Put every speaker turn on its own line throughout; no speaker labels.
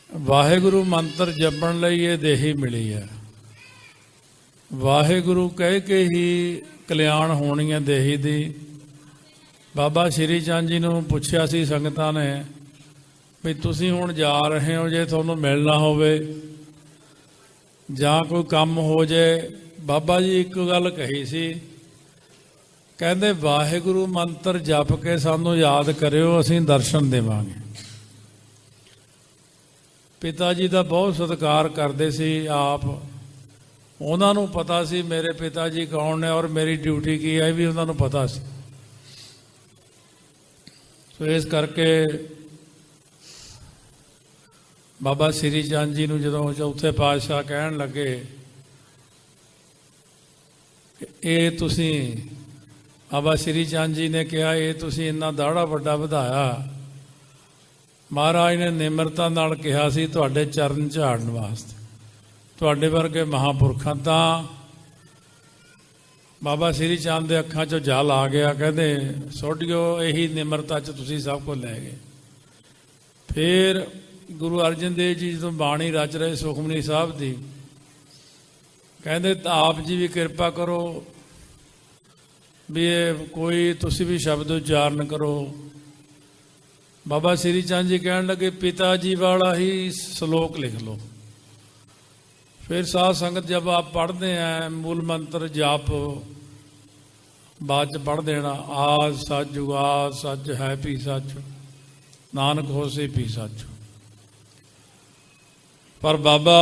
ਵਾਹਿਗੁਰੂ ਮੰਤਰ ਜਪਣ ਲਈ ਇਹ ਦੇਹੀ ਮਿਲੀ ਹੈ। ਵਾਹਿਗੁਰੂ ਕਹਿ ਕੇ ਹੀ ਕਲਿਆਣ ਹੋਣੀ ਹੈ ਦੇਹੀ ਦੀ। ਬਾਬਾ ਸ਼੍ਰੀ ਚੰਦ ਜੀ ਨੂੰ ਪੁੱਛਿਆ ਸੀ ਸੰਗਤਾਂ ਨੇ ਵੀ ਤੁਸੀਂ ਹੁਣ ਜਾ ਰਹੇ ਹੋ, ਜੇ ਤੁਹਾਨੂੰ ਮਿਲਣਾ ਹੋਵੇ ਜਾਂ ਕੋਈ ਕੰਮ ਹੋ ਜਾਏ, ਬਾਬਾ ਜੀ ਇੱਕ ਗੱਲ ਕਹੀ ਸੀ, ਕਹਿੰਦੇ ਵਾਹਿਗੁਰੂ ਮੰਤਰ ਜਪ ਕੇ ਸਾਨੂੰ ਯਾਦ ਕਰਿਓ, ਅਸੀਂ ਦਰਸ਼ਨ ਦੇਵਾਂਗੇ। ਪਿਤਾ ਜੀ ਦਾ ਬਹੁਤ ਸਤਿਕਾਰ ਕਰਦੇ ਸੀ ਆਪ, ਉਹਨਾਂ ਨੂੰ ਪਤਾ ਸੀ ਮੇਰੇ ਪਿਤਾ ਜੀ ਕੌਣ ਨੇ ਔਰ ਮੇਰੀ ਡਿਊਟੀ ਕੀ ਹੈ, ਵੀ ਉਹਨਾਂ ਨੂੰ ਪਤਾ ਸੀ। ਸੋ ਇਸ ਕਰਕੇ ਬਾਬਾ ਸ਼੍ਰੀ ਚੰਦ ਜੀ ਨੂੰ ਜਦੋਂ ਚੌਥੇ ਪਾਤਸ਼ਾਹ ਕਹਿਣ ਲੱਗੇ ਇਹ ਤੁਸੀਂ, ਬਾਬਾ ਸ਼੍ਰੀ ਚੰਦ ਜੀ ਨੇ ਕਿਹਾ ਇਹ ਤੁਸੀਂ ਇੰਨਾ ਦਾੜਾ ਵੱਡਾ ਵਧਾਇਆ, ਮਹਾਰਾਜ ਨੇ ਨਿਮਰਤਾ ਨਾਲ ਕਿਹਾ ਸੀ ਤੁਹਾਡੇ ਚਰਨ ਝਾੜਨ ਵਾਸਤੇ, ਤੁਹਾਡੇ ਵਰਗੇ ਮਹਾਂਪੁਰਖਾਂ। ਤਾਂ ਬਾਬਾ ਸ਼੍ਰੀ ਚੰਦ ਦੇ ਅੱਖਾਂ 'ਚੋਂ ਜਲ ਆ ਗਿਆ, ਕਹਿੰਦੇ ਸੋਢਿਓ ਇਹੀ ਨਿਮਰਤਾ 'ਚ ਤੁਸੀਂ ਸਭ ਕੁਝ ਲੈ ਗਏ। ਫਿਰ ਗੁਰੂ ਅਰਜਨ ਦੇਵ ਜੀ ਜਦੋਂ ਬਾਣੀ ਰਚ ਰਹੇ ਸੁਖਮਨੀ ਸਾਹਿਬ ਦੀ, ਕਹਿੰਦੇ ਆਪ ਜੀ ਵੀ ਕਿਰਪਾ ਕਰੋ ਵੀ ਇਹ ਕੋਈ ਤੁਸੀਂ ਵੀ ਸ਼ਬਦ ਉਚਾਰਨ ਕਰੋ। ਬਾਬਾ ਸ਼੍ਰੀ ਚੰਦ ਜੀ ਕਹਿਣ ਲੱਗੇ ਪਿਤਾ ਜੀ ਵਾਲਾ ਹੀ ਸ਼ਲੋਕ ਲਿਖ ਲਓ। फिर साध संगत जब आप पढ़ते हैं मूल मंत्र जाप बाद च पढ़ देना, आज सच जुगाद सच है भी सच नानक होसे भी सच। पर बाबा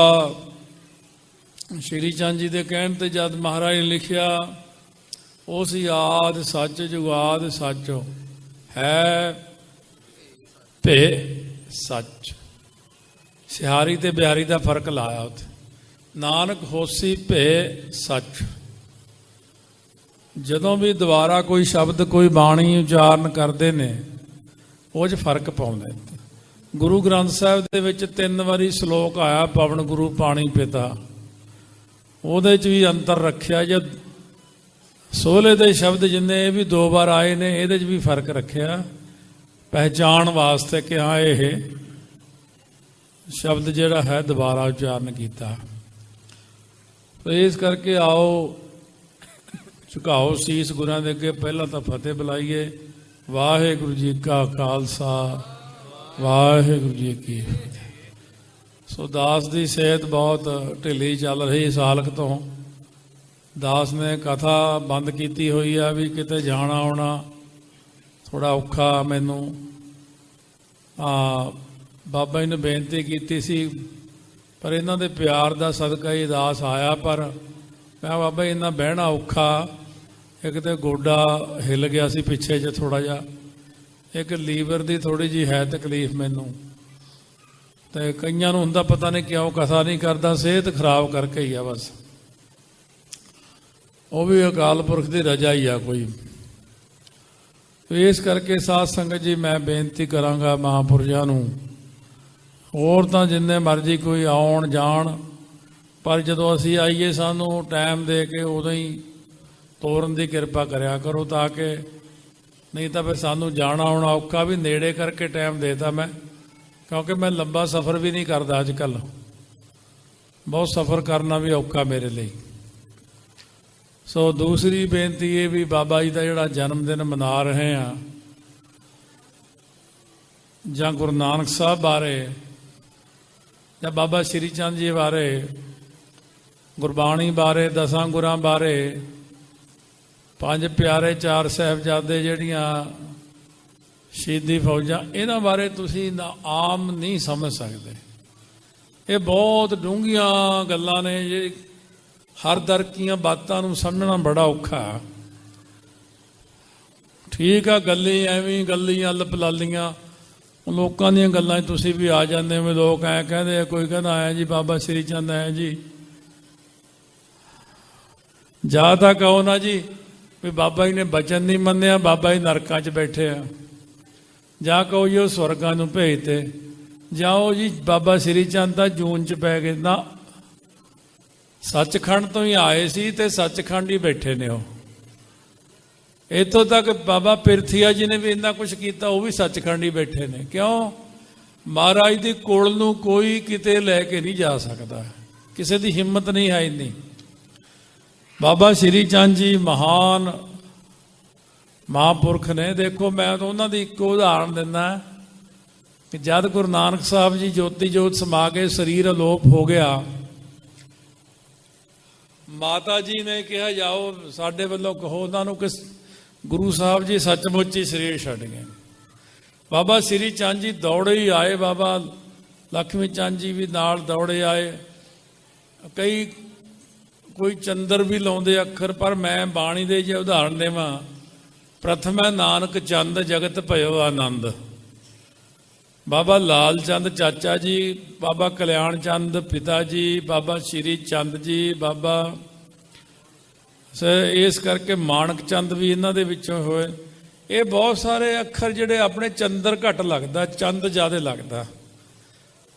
श्री चंद जी के कहने ते जब महाराज ने लिखिया उस आद सच जुगाद सच है भे सच, सिहारी ते बिहारी का फर्क लाया उत्थे। नानक होसी भे सच। ਜਦੋਂ ਵੀ ਦੁਬਾਰਾ ਕੋਈ ਸ਼ਬਦ ਕੋਈ ਬਾਣੀ ਉਚਾਰਨ ਕਰਦੇ ਨੇ ਉਹ 'ਚ ਫਰਕ ਪਾਉਂਦੇ। ਗੁਰੂ ਗ੍ਰੰਥ ਸਾਹਿਬ ਦੇ ਵਿੱਚ 3 ਵਾਰੀ ਸ਼ਲੋਕ ਆਇਆ ਪਵਨ ਗੁਰੂ ਪਾਣੀ ਪਿਤਾ, ਉਹਦੇ 'ਚ ਵੀ ਅੰਤਰ ਰੱਖਿਆ। ਜਦ ਸੋਹਲੇ ਦੇ ਸ਼ਬਦ ਜਿੰਨੇ ਇਹ ਵੀ 2 ਵਾਰ ਆਏ ਨੇ, ਇਹਦੇ 'ਚ ਵੀ ਫਰਕ ਰੱਖਿਆ ਪਹਿਚਾਣ ਵਾਸਤੇ ਕਿ ਹਾਂ ਇਹ ਸ਼ਬਦ ਜਿਹੜਾ ਹੈ ਦੁਬਾਰਾ ਉਚਾਰਨ ਕੀਤਾ। ਇਸ ਕਰਕੇ ਆਓ ਝੁਕਾਓ ਸੀਸ ਗੁਰਾਂ ਦੇ ਅੱਗੇ, ਪਹਿਲਾਂ ਤਾਂ ਫਤਿਹ ਬੁਲਾਈਏ। ਵਾਹਿਗੁਰੂ ਜੀ ਕਾ ਖਾਲਸਾ ਵਾਹਿਗੁਰੂ ਜੀ ਕੀ ਫਤਿਹ। ਸੋ ਦਾਸ ਦੀ ਸਿਹਤ ਬਹੁਤ ਢਿੱਲੀ ਚੱਲ ਰਹੀ ਸਾਲਕ ਤੋਂ। ਦਾਸ ਨੇ ਕਥਾ ਬੰਦ ਕੀਤੀ ਹੋਈ ਆ ਵੀ ਕਿਤੇ ਜਾਣਾ ਆਉਣਾ ਥੋੜਾ ਔਖਾ ਮੈਨੂੰ। ਬਾਬਾ ਜੀ ਨੇ ਬੇਨਤੀ ਕੀਤੀ ਸੀ ਪਰ ਇਹਨਾਂ ਦੇ ਪਿਆਰ ਦਾ ਸਦਕਾ ਹੀ ਦਾਸ ਆਇਆ। ਪਰ ਮੈਂ ਬਾਬਾ ਜੀ ਇਹਨਾਂ ਬਹਿਣਾ ਔਖਾ, ਇੱਕ ਤਾਂ ਗੋਡਾ ਹਿੱਲ ਗਿਆ ਸੀ ਪਿੱਛੇ ਜੇ ਥੋੜ੍ਹਾ ਜਿਹਾ, ਇੱਕ ਲੀਵਰ ਦੀ ਥੋੜ੍ਹੀ ਜਿਹੀ ਹੈ ਤਕਲੀਫ ਮੈਨੂੰ। ਅਤੇ ਕਈਆਂ ਨੂੰ ਹੁੰਦਾ ਪਤਾ ਨਹੀਂ ਕਿਉਂ ਕਥਾ ਨਹੀਂ ਕਰਦਾ, ਸਿਹਤ ਖਰਾਬ ਕਰਕੇ ਹੀ ਆ ਬਸ। ਉਹ ਵੀ ਅਕਾਲ ਪੁਰਖ ਦੀ ਰਜਾ ਹੀ ਆ ਕੋਈ। ਇਸ ਕਰਕੇ ਸਾਧ ਸੰਗਤ ਜੀ ਮੈਂ ਬੇਨਤੀ ਕਰਾਂਗਾ ਮਹਾਂਪੁਰਸ਼ਾਂ ਨੂੰ, ਹੋਰ ਤਾਂ ਜਿੰਨੇ ਮਰਜ਼ੀ ਕੋਈ ਆਉਣ ਜਾਣ, ਪਰ ਜਦੋਂ ਅਸੀਂ ਆਈਏ ਸਾਨੂੰ ਟਾਈਮ ਦੇ ਕੇ ਉਦੋਂ ਹੀ ਤੋਰਨ ਦੀ ਕਿਰਪਾ ਕਰਿਆ ਕਰੋ, ਤਾਂ ਕਿ ਨਹੀਂ ਤਾਂ ਫਿਰ ਸਾਨੂੰ ਜਾਣਾ ਆਉਣਾ ਔਖਾ। ਵੀ ਨੇੜੇ ਕਰਕੇ ਟਾਈਮ ਦੇਤਾ ਮੈਂ, ਕਿਉਂਕਿ ਮੈਂ ਲੰਬਾ ਸਫ਼ਰ ਵੀ ਨਹੀਂ ਕਰਦਾ ਅੱਜ ਕੱਲ੍ਹ, ਬਹੁਤ ਸਫ਼ਰ ਕਰਨਾ ਵੀ ਔਖਾ ਮੇਰੇ ਲਈ। ਸੋ ਦੂਸਰੀ ਬੇਨਤੀ ਇਹ ਵੀ ਬਾਬਾ ਜੀ ਦਾ ਜਿਹੜਾ ਜਨਮ ਦਿਨ ਮਨਾ ਰਹੇ ਹਾਂ, ਜਾਂ ਗੁਰੂ ਨਾਨਕ ਸਾਹਿਬ ਬਾਰੇ ਜਾਂ ਬਾਬਾ ਸ਼੍ਰੀ ਚੰਦ ਜੀ ਬਾਰੇ, ਗੁਰਬਾਣੀ ਬਾਰੇ, 10 ਗੁਰਾਂ ਬਾਰੇ, 5 ਪਿਆਰੇ 4 ਸਾਹਿਬਜ਼ਾਦੇ ਜਿਹੜੀਆਂ ਸ਼ਹੀਦੀ ਫੌਜਾਂ, ਇਹਨਾਂ ਬਾਰੇ ਤੁਸੀਂ ਆਮ ਨਹੀਂ ਸਮਝ ਸਕਦੇ। ਇਹ ਬਹੁਤ ਡੂੰਘੀਆਂ ਗੱਲਾਂ ਨੇ, ਜੇ ਹਰ ਦਰਕੀਆਂ ਬਾਤਾਂ ਨੂੰ ਸਮਝਣਾ ਬੜਾ ਔਖਾ। ਠੀਕ ਆ ਗੱਲੀ ਐਵੇਂ ਗੱਲੀਆਂ ਲਪਲਾਲੀਆਂ ਲੋਕਾਂ ਦੀਆਂ ਗੱਲਾਂ 'ਚ ਤੁਸੀਂ ਵੀ ਆ ਜਾਂਦੇ ਹੋ। ਲੋਕ ਐਂ ਕਹਿੰਦੇ ਆ, ਕੋਈ ਕਹਿੰਦਾ ਆਇਆ ਜੀ ਬਾਬਾ ਸ਼੍ਰੀ ਚੰਦ ਆਇਆ ਜੀ, ਜਾਂ ਤਾਂ ਕਹੋ ਨਾ ਜੀ ਵੀ ਬਾਬਾ ਜੀ ਨੇ ਬਚਨ ਨਹੀਂ ਮੰਨਿਆ, ਬਾਬਾ ਜੀ ਨਰਕਾਂ 'ਚ ਬੈਠੇ ਆ, ਜਾਂ ਕਹੋ ਜੀ ਉਹ ਸਵਰਗਾਂ ਨੂੰ ਭੇਜਤੇ, ਜਾਓ ਜੀ ਬਾਬਾ ਸ਼੍ਰੀ ਚੰਦ ਤਾਂ ਜੂਨ 'ਚ ਪੈ ਗਏ। ਨਾ, ਸੱਚਖੰਡ ਤੋਂ ਹੀ ਆਏ ਸੀ ਤੇ ਸੱਚਖੰਡ ਹੀ ਬੈਠੇ ਨੇ ਉਹ। ਇੱਥੋਂ ਤੱਕ ਬਾਬਾ ਪਿਰਥੀਆ ਜੀ ਨੇ ਵੀ ਇੰਨਾ ਕੁਛ ਕੀਤਾ, ਉਹ ਵੀ ਸੱਚਖੰਡ ਹੀ ਬੈਠੇ ਨੇ। ਕਿਉਂ? महाराज दी कोल नूं कोई किते लैके नहीं जा सकता, किसी की हिम्मत नहीं है इन्नी। बाबा श्री चंद जी महान महापुरख ने। देखो मैं तो उन्होंने दी एक उदाहरण दिना कि जब गुरु नानक साहब जी ज्योति जोत समा के शरीर अलोप हो गया, माता जी ने कहा जाओ साडे वालों कहो उन्होंने कि गुरु साहब जी सचमुच ही शरीर छड्ड गए। बाबा श्री चंद जी दौड़े ही आए, बाबा लक्ष्मी चंद जी भी नाल दौड़े आए। कई कोई चंद्र भी लाउंदे अखर, पर मैं बाणी दे जे उदाहरण देवां, प्रथम है नानक चंद जगत भयो आनंद। बाबा लाल चंद चाचा जी, बाबा कल्याण चंद पिता जी, बाबा श्री चंद जी, बाबा इस करके माणक चंद भी इन्हां दे विचों होए। ये बहुत सारे अखर जिहड़े अपने चंद्र घट लगदा, चंद ज़्यादा लगदा।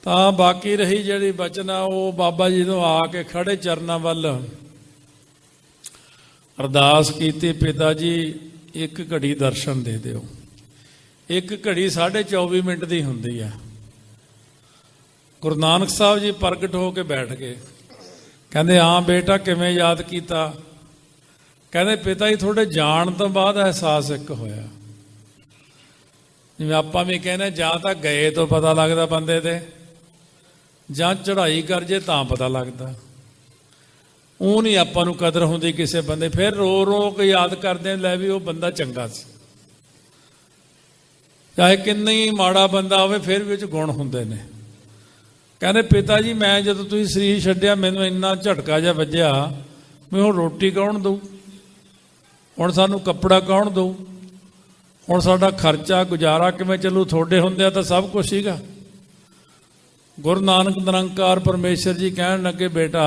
तां बाकी रही जिहड़ी बचन आ वो बाबा जी तो आके खड़े चरनां वल अरदास कीती, पिता जी एक घड़ी दर्शन दे दिओ। एक घड़ी 24.5 मिनट की हुंदी है। गुरु नानक साहब जी प्रगट हो के बैठ गए, कहते हाँ बेटा किवें याद किया? कहते पिता जी थोड़े जाण तो बाद एहसास एक होया, जिवें आपां भी कहने जां तां गए तो पता लगदा बंदे ते, जां चढ़ाई कर जे तां पता लगदा। ऊँ नहीं आपां नूं कदर हुंदी किसी बंदे, फिर रो रो के याद करदे लै भी वो बंदा चंगा सी। चाहे किन्ना ही माड़ा बंदा होवे फिर भी गुण हुंदे ने। कहते पिता जी मैं जदों तुसीं शरीर छड्डिया मैनूं इन्ना झटका जिहा वज्जिया, मैं हुण रोटी कौन दऊ, हुण सानूं कपड़ा कौन दऊ, हुण साडा खर्चा गुजारा किवें चलू? थोड़े हुंदे तां सब कुछ सीगा। गुरु नानक निरंकार परमेश्वर जी कहण लगे बेटा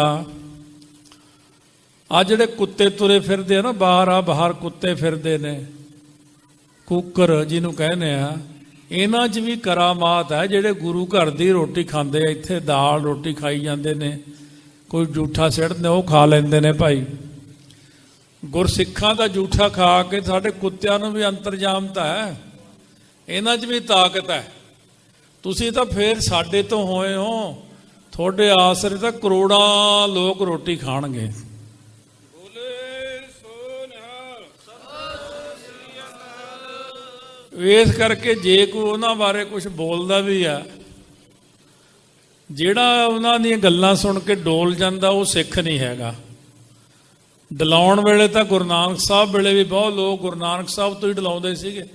आ जिहड़े कुत्ते तुरे फिरदे ना बाहर, आ बाहर कुत्ते फिरदे ने, कुकर जिन्हों कहने आ, इन्हां च भी करामात है। जिहड़े गुरु घर की रोटी खांदे, इत्थे दाल रोटी खाई जाते ने, कोई जूठा सिड़दे वो खा लेंदे ने भाई। गुरसिखां दा जूठा खा के साडे कुत्तियां नूं भी अंतरजामता है, इन्हां च भी ताकत है। तुसीं तां फिर साडे तो होए हो, थोड़े आसरे तां करोड़ां लोग रोटी खाणगे। इस करके जे कोई उन्हां बारे कुछ बोलदा भी है, जिहड़ा उन्हां दी गल्लां सुन के डोल जांदा वो सिख नहीं हैगा। डलाउण वेले तां गुरु नानक साहब वेले भी बहुत लोग गुरु नानक साहब तो ही डलाउंदे सीगे।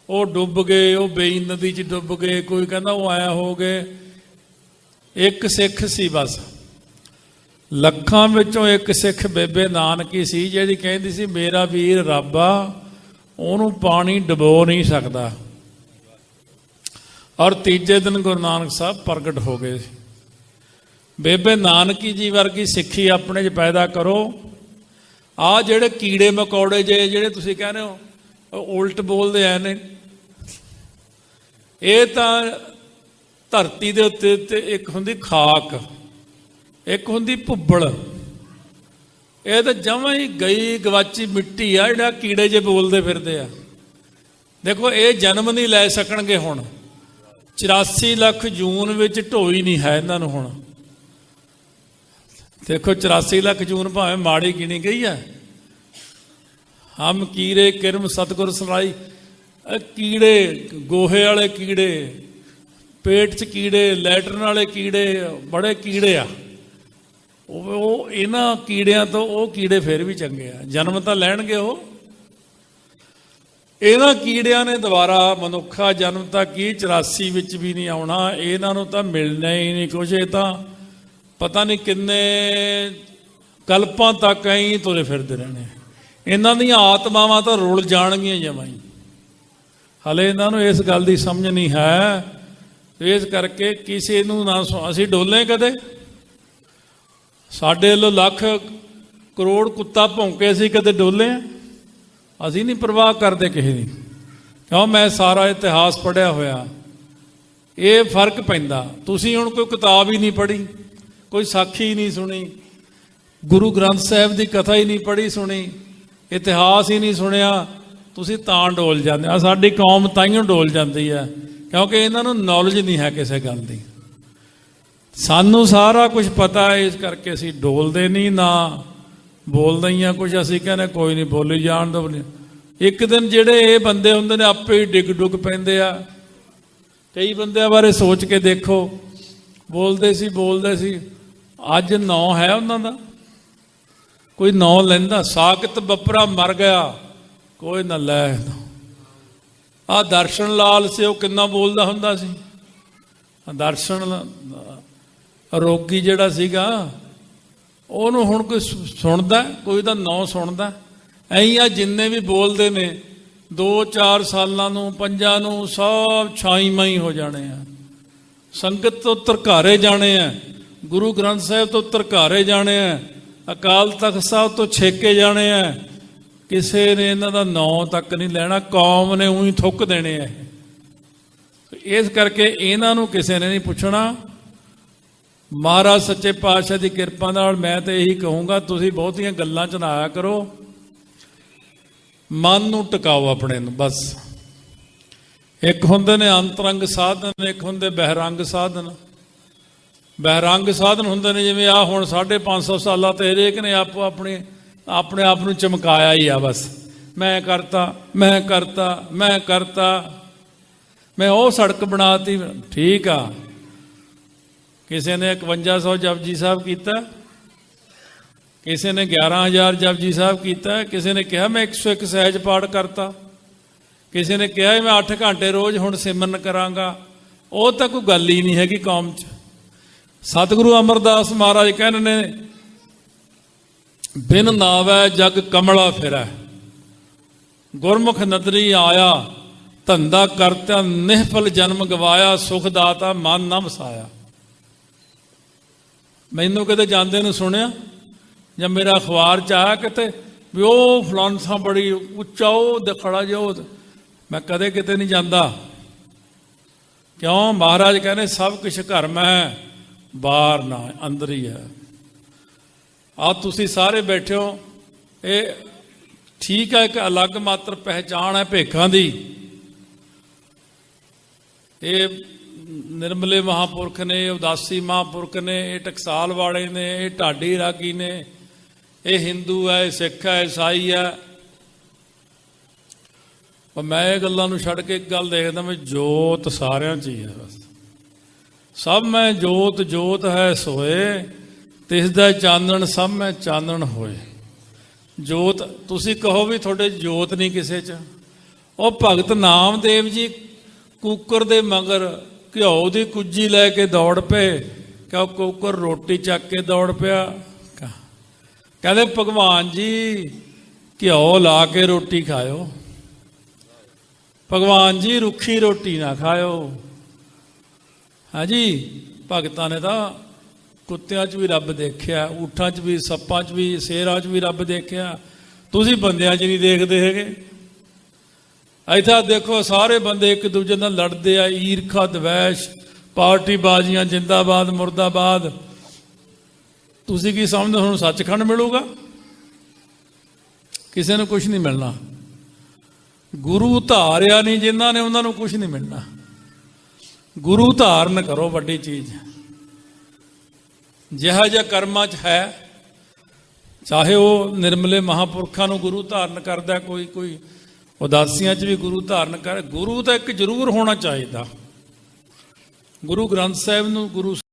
वो डुब गए, वो बेई नदी च डुब गए, कोई कहंदा वो आया हो गए। एक सिख सी बस, लखां विचों एक सिख बेबे नानकी सी जिहड़ी कहंदी सी मेरा वीर रब आ, ਉਹਨੂੰ पानी डबो नहीं सकता। और तीजे दिन गुरु नानक साहब प्रगट हो गए। बेबे नानकी जी वर्गी सिੱਖੀ अपने च पैदा करो। आ ਜਿਹੜੇ कीड़े मकौड़े जे ਜਿਹੜੇ ਤੁਸੀਂ ਕਹਿੰਦੇ ਹੋ उल्ट बोलते आए ने, ਇਹ ਤਾਂ ਧਰਤੀ ਦੇ ਉੱਤੇ ਇੱਕ ਹੁੰਦੀ ਖਾਕ, ਇੱਕ ਹੁੰਦੀ ਭੁੱਬੜ, ਇਹ ਤਾਂ ਜਮਾਂ ਹੀ ਗਈ ਗਵਾਚੀ ਮਿੱਟੀ ਆ ਜਿਹੜਾ ਕੀੜੇ ਜੇ ਬੋਲਦੇ ਫਿਰਦੇ ਆ। ਦੇਖੋ ਇਹ ਜਨਮ ਨਹੀਂ ਲੈ ਸਕਣਗੇ ਹੁਣ। 84 ਲੱਖ ਜੂਨ ਵਿੱਚ ਢੋਈ ਨਹੀਂ ਹੈ ਇਹਨਾਂ ਨੂੰ ਹੁਣ। ਦੇਖੋ 84 ਲੱਖ ਜੂਨ ਭਾਵੇਂ ਮਾੜੀ ਗਿਣੀ ਗਈ ਆ। ਹਮ ਕੀੜੇ ਕਿਰਮ ਸਤਿਗੁਰ ਸੁਣਾਈ, ਕੀੜੇ ਗੋਹੇ ਵਾਲੇ ਕੀੜੇ, पेट च कीड़े, लैटरन वाले कीड़े, बड़े कीड़े आ। ਉਹ ਇਹਨਾਂ ਕੀੜਿਆਂ ਤੋਂ ਉਹ ਕੀੜੇ ਫਿਰ ਵੀ ਚੰਗੇ ਆ, ਜਨਮ ਤਾਂ ਲੈਣਗੇ ਉਹ। ਇਹਨਾਂ ਕੀੜਿਆਂ ਨੇ ਦੁਬਾਰਾ ਮਨੁੱਖਾ ਜਨਮ ਤਾਂ ਕੀ 84 ਵਿੱਚ ਵੀ ਨਹੀਂ ਆਉਣਾ। ਇਹਨਾਂ ਨੂੰ ਤਾਂ ਮਿਲਣਾ ਹੀ ਨਹੀਂ ਕੁਝ। ਇਹ ਤਾਂ ਪਤਾ ਨਹੀਂ ਕਿੰਨੇ ਕਲਪਾਂ ਤੱਕ ਐਂ ਤੁਰੇ ਫਿਰਦੇ ਰਹਿਣੇ। ਇਹਨਾਂ ਦੀਆਂ ਆਤਮਾਵਾਂ ਤਾਂ ਰੁਲ ਜਾਣਗੀਆਂ ਜਮਾਂ ਹੀ। ਹਲੇ ਇਹਨਾਂ ਨੂੰ ਇਸ ਗੱਲ ਦੀ ਸਮਝ ਨਹੀਂ ਹੈ। ਇਸ ਕਰਕੇ ਕਿਸੇ ਨੂੰ ਨਾ ਅਸੀਂ ਡੋਲੇ ਕਦੇ। ਸਾਡੇ ਵੱਲੋਂ ਲੱਖ ਕਰੋੜ ਕੁੱਤਾ ਭੌਂਕੇ ਅਸੀਂ ਕਦੇ ਡੋਲੇ ਆ? ਅਸੀਂ ਨਹੀਂ ਪਰਵਾਹ ਕਰਦੇ ਕਿਸੇ ਦੀ। ਕਿਉਂ? ਮੈਂ ਸਾਰਾ ਇਤਿਹਾਸ ਪੜ੍ਹਿਆ ਹੋਇਆ। ਇਹ ਫਰਕ ਪੈਂਦਾ। ਤੁਸੀਂ ਹੁਣ ਕੋਈ ਕਿਤਾਬ ਹੀ ਨਹੀਂ ਪੜ੍ਹੀ, ਕੋਈ ਸਾਖੀ ਨਹੀਂ ਸੁਣੀ, ਗੁਰੂ ਗ੍ਰੰਥ ਸਾਹਿਬ ਦੀ ਕਥਾ ਹੀ ਨਹੀਂ ਪੜ੍ਹੀ ਸੁਣੀ, ਇਤਿਹਾਸ ਹੀ ਨਹੀਂ ਸੁਣਿਆ, ਤੁਸੀਂ ਤਾਂ ਡੋਲ ਜਾਂਦੇ ਆ। ਸਾਡੀ ਕੌਮ ਤਾਈਓ ਡੋਲ ਜਾਂਦੀ ਹੈ ਕਿਉਂਕਿ ਇਹਨਾਂ ਨੂੰ ਨੌਲੇਜ ਨਹੀਂ ਹੈ ਕਿਸੇ ਗੱਲ ਦੀ। ਸਾਨੂੰ ਸਾਰਾ ਕੁਝ ਪਤਾ ਹੈ, ਇਸ ਕਰਕੇ ਅਸੀਂ ਡੋਲਦੇ ਨਹੀਂ, ਨਾ ਬੋਲਦੇ ਹੀ ਆ ਕੁਝ। ਅਸੀਂ ਕਹਿੰਦੇ ਕੋਈ ਨਹੀਂ, ਬੋਲੀ ਜਾਣ ਦੋ। ਇੱਕ ਦਿਨ ਜਿਹੜੇ ਇਹ ਬੰਦੇ ਹੁੰਦੇ ਨੇ ਆਪੇ ਹੀ ਡਿੱਗ ਡੁੱਗ ਪੈਂਦੇ ਆ। ਕਈ ਬੰਦਿਆਂ ਬਾਰੇ ਸੋਚ ਕੇ ਦੇਖੋ, ਬੋਲਦੇ ਸੀ, ਅੱਜ ਨਾਂ ਹੈ ਉਹਨਾਂ ਦਾ? ਕੋਈ ਨਾਂ ਲੈਂਦਾ? ਸਾਕਤ ਬੱਪਰਾ ਮਰ ਗਿਆ, ਕੋਈ ਨਾ ਲੈ। ਆਹ ਦਰਸ਼ਨ ਲਾਲ ਸੀ, ਉਹ ਕਿੰਨਾ ਬੋਲਦਾ ਹੁੰਦਾ ਸੀ। ਦਰਸ਼ਨ ਰੋਗੀ ਜਿਹੜਾ ਸੀਗਾ, ਉਹਨੂੰ ਹੁਣ ਕੋਈ ਸੁਣਦਾ? ਕੋਈ ਦਾ ਨਾਂ ਸੁਣਦਾ? ਐਂ ਆ ਜਿੰਨੇ ਵੀ ਬੋਲਦੇ ਨੇ 2-4 ਸਾਲਾਂ ਨੂੰ, 5 ਨੂੰ ਸਭ ਛਾਈ ਮਾਈ ਹੋ ਜਾਣੇ ਆ। ਸੰਗਤ ਤੋਂ ਧਰਕਾਰੇ ਜਾਣੇ ਆ, ਗੁਰੂ ਗ੍ਰੰਥ ਸਾਹਿਬ ਤੋਂ ਧਰਕਾਰੇ ਜਾਣੇ ਆ, ਅਕਾਲ ਤਖਤ ਸਾਹਿਬ ਤੋਂ ਛੇਕੇ ਜਾਣੇ ਆ। ਕਿਸੇ ਨੇ ਇਹਨਾਂ ਦਾ ਨਾਂ ਤੱਕ ਨਹੀਂ ਲੈਣਾ, ਕੌਮ ਨੇ ਉਹੀ ਥੁੱਕ ਦੇਣੇ ਆ। ਇਸ ਕਰਕੇ ਇਹਨਾਂ ਨੂੰ ਕਿਸੇ ਨੇ ਨਹੀਂ ਪੁੱਛਣਾ। ਮਹਾਰਾਜ ਸੱਚੇ ਪਾਤਸ਼ਾਹ ਦੀ ਕਿਰਪਾ ਨਾਲ ਮੈਂ ਤਾਂ ਇਹੀ ਕਹੂੰਗਾ, ਤੁਸੀਂ ਬਹੁਤੀਆਂ ਗੱਲਾਂ 'ਚ ਨਾ ਆਇਆ ਕਰੋ, ਮਨ ਨੂੰ ਟਿਕਾਓ ਆਪਣੇ ਨੂੰ ਬਸ। ਇੱਕ ਹੁੰਦੇ ਨੇ ਅੰਤਰੰਗ ਸਾਧਨ, ਇੱਕ ਹੁੰਦੇ ਬਹਿਰੰਗ ਸਾਧਨ। ਬਹਿਰੰਗ ਸਾਧਨ ਹੁੰਦੇ ਨੇ ਜਿਵੇਂ ਆ ਹੁਣ 550 ਸਾਲਾਂ ਤੇ ਹਰੇਕ ਨੇ ਆਪਣੇ ਆਪ ਨੂੰ ਚਮਕਾਇਆ ਹੀ ਆ ਬਸ। ਮੈਂ ਕਰਤਾ, ਮੈਂ ਉਹ ਸੜਕ ਬਣਾਤੀ, ਠੀਕ ਆ। ਕਿਸੇ ਨੇ 5100 ਜਪਜੀ ਸਾਹਿਬ ਕੀਤਾ, ਕਿਸੇ ਨੇ 11000 ਜਪਜੀ ਸਾਹਿਬ ਕੀਤਾ, ਕਿਸੇ ਨੇ ਕਿਹਾ ਮੈਂ 101 ਸਹਿਜ ਪਾਠ ਕਰਤਾ, ਕਿਸੇ ਨੇ ਕਿਹਾ ਮੈਂ 8 ਘੰਟੇ ਰੋਜ਼ ਹੁਣ ਸਿਮਰਨ ਕਰਾਂਗਾ। ਉਹ ਤਾਂ ਕੋਈ ਗੱਲ ਹੀ ਨਹੀਂ ਹੈਗੀ ਕੌਮ 'ਚ। ਸਤਿਗੁਰੂ ਅਮਰਦਾਸ ਮਹਾਰਾਜ ਕਹਿੰਦੇ ਨੇ, ਬਿਨ ਨਾਵੈ ਜਗ ਕਮਲਾ ਫਿਰੈ, ਗੁਰਮੁਖ ਨਦਰੀ ਆਇਆ, ਧੰਦਾ ਕਰਤਿਆ ਨਿਹਫਲ ਜਨਮ ਗਵਾਇਆ, ਸੁਖ ਦਾਤਾ ਮਨ ਨਾ ਵਸਾਇਆ। ਮੈਨੂੰ ਕਿਤੇ ਜਾਂਦੇ ਨੂੰ ਸੁਣਿਆ ਜਾਂ ਮੇਰਾ ਅਖਬਾਰ 'ਚ ਆਇਆ ਕਿਤੇ ਵੀ ਉਹ ਫਲਾਂਸਾ ਬੜੀ ਉੱਚਾ ਉਹ ਖੜਾ ਜਿਹਾ, ਮੈਂ ਕਦੇ ਕਿਤੇ ਨਹੀਂ ਜਾਂਦਾ। ਕਿਉਂ? ਮਹਾਰਾਜ ਕਹਿੰਦੇ ਸਭ ਕੁਛ ਘਰ ਮੈਂ, ਬਾਹਰ ਨਾ, ਅੰਦਰ ਹੀ ਹੈ। ਆ ਤੁਸੀਂ ਸਾਰੇ ਬੈਠੇ ਹੋ, ਇਹ ਠੀਕ ਹੈ, ਇੱਕ ਅਲੱਗ ਮਾਤਰ ਪਹਿਚਾਣ ਹੈ ਭੇਖਾਂ ਦੀ। ਇਹ ਨਿਰਮਲੇ ਮਹਾਂਪੁਰਖ ਨੇ, ਉਦਾਸੀ ਮਹਾਂਪੁਰਖ ਨੇ, ਇਹ ਟਕਸਾਲ ਵਾਲੇ ਨੇ, ਇਹ ਢਾਡੀ ਰਾਗੀ ਨੇ, ਇਹ ਹਿੰਦੂ ਹੈ, ਇਹ ਸਿੱਖ ਹੈ, ਈਸਾਈ ਹੈ। ਪਰ ਮੈਂ ਇਹ ਗੱਲਾਂ ਨੂੰ ਛੱਡ ਕੇ ਇੱਕ ਗੱਲ ਦੇਖਦਾ, ਮੈਂ ਜੋਤ ਸਾਰਿਆਂ 'ਚ ਹੀ ਹੈ ਬਸ। ਸਭ ਮੈਂ ਜੋਤ, ਜੋਤ ਹੈ ਸੋਏ, ਤਿਸ ਦਾ ਚਾਨਣ ਸਭ ਮੈਂ ਚਾਨਣ ਹੋਏ। ਜੋਤ, ਤੁਸੀਂ ਕਹੋ ਵੀ ਤੁਹਾਡੇ ਜੋਤ ਨਹੀਂ ਕਿਸੇ 'ਚ। ਉਹ ਭਗਤ ਨਾਮਦੇਵ ਜੀ ਕੁੱਕਰ ਦੇ ਮਗਰ ਘਿਓ ਦੀ ਕੁੱਜੀ ਲੈ ਕੇ ਦੌੜ ਪਏ, ਕਿ ਕੁੱਕਰ ਰੋਟੀ ਚੱਕ ਕੇ ਦੌੜ ਪਿਆ। ਕਹਿੰਦੇ ਭਗਵਾਨ ਜੀ ਘਿਓ ਲਾ ਕੇ ਰੋਟੀ ਖਾਇਓ, ਭਗਵਾਨ ਜੀ ਰੁੱਖੀ ਰੋਟੀ ਨਾ ਖਾਇਓ। ਹਾਂਜੀ, ਭਗਤਾਂ ਨੇ ਤਾਂ ਕੁੱਤਿਆਂ 'ਚ ਵੀ ਰੱਬ ਦੇਖਿਆ, ਊਠਾਂ 'ਚ ਵੀ, ਸੱਪਾਂ 'ਚ ਵੀ, ਸ਼ੇਰਾਂ 'ਚ ਵੀ ਰੱਬ ਦੇਖਿਆ। ਤੁਸੀਂ ਬੰਦਿਆਂ 'ਚ ਨਹੀਂ ਦੇਖਦੇ ਹੈਗੇ। ਇੱਥੇ ਦੇਖੋ ਸਾਰੇ ਬੰਦੇ ਇੱਕ ਦੂਜੇ ਨਾਲ ਲੜਦੇ ਆ, ਈਰਖਾ ਦਵੈਸ਼, ਪਾਰਟੀ ਬਾਜ਼ੀਆਂ, ਜਿੰਦਾਬਾਦ ਮੁਰਦਾਬਾਦ। ਤੁਸੀਂ ਕੀ ਸਮਝਦੇ ਹੁਣ ਸੱਚਖੰਡ ਮਿਲੂਗਾ? ਕਿਸੇ ਨੂੰ ਕੁਝ ਨਹੀਂ ਮਿਲਣਾ। ਗੁਰੂ ਧਾਰਿਆ ਨਹੀਂ ਜਿਨ੍ਹਾਂ ਨੇ, ਉਹਨਾਂ ਨੂੰ ਕੁਝ ਨਹੀਂ ਮਿਲਣਾ। ਗੁਰੂ ਧਾਰਨ ਕਰੋ, ਵੱਡੀ ਚੀਜ਼। ਜਿਹਾ ਜਿਹਾ ਕਰਮਾਂ 'ਚ ਹੈ, ਚਾਹੇ ਉਹ ਨਿਰਮਲੇ ਮਹਾਂਪੁਰਖਾਂ ਨੂੰ ਗੁਰੂ ਧਾਰਨ ਕਰਦਾ, ਕੋਈ ਉਦਾਸੀਆਂ 'ਚ ਵੀ ਗੁਰੂ ਧਾਰਨ ਕਰ। ਗੁਰੂ ਤਾਂ ਇੱਕ ਜ਼ਰੂਰ ਹੋਣਾ ਚਾਹੀਦਾ। ਗੁਰੂ ਗ੍ਰੰਥ ਸਾਹਿਬ ਨੂੰ ਗੁਰੂ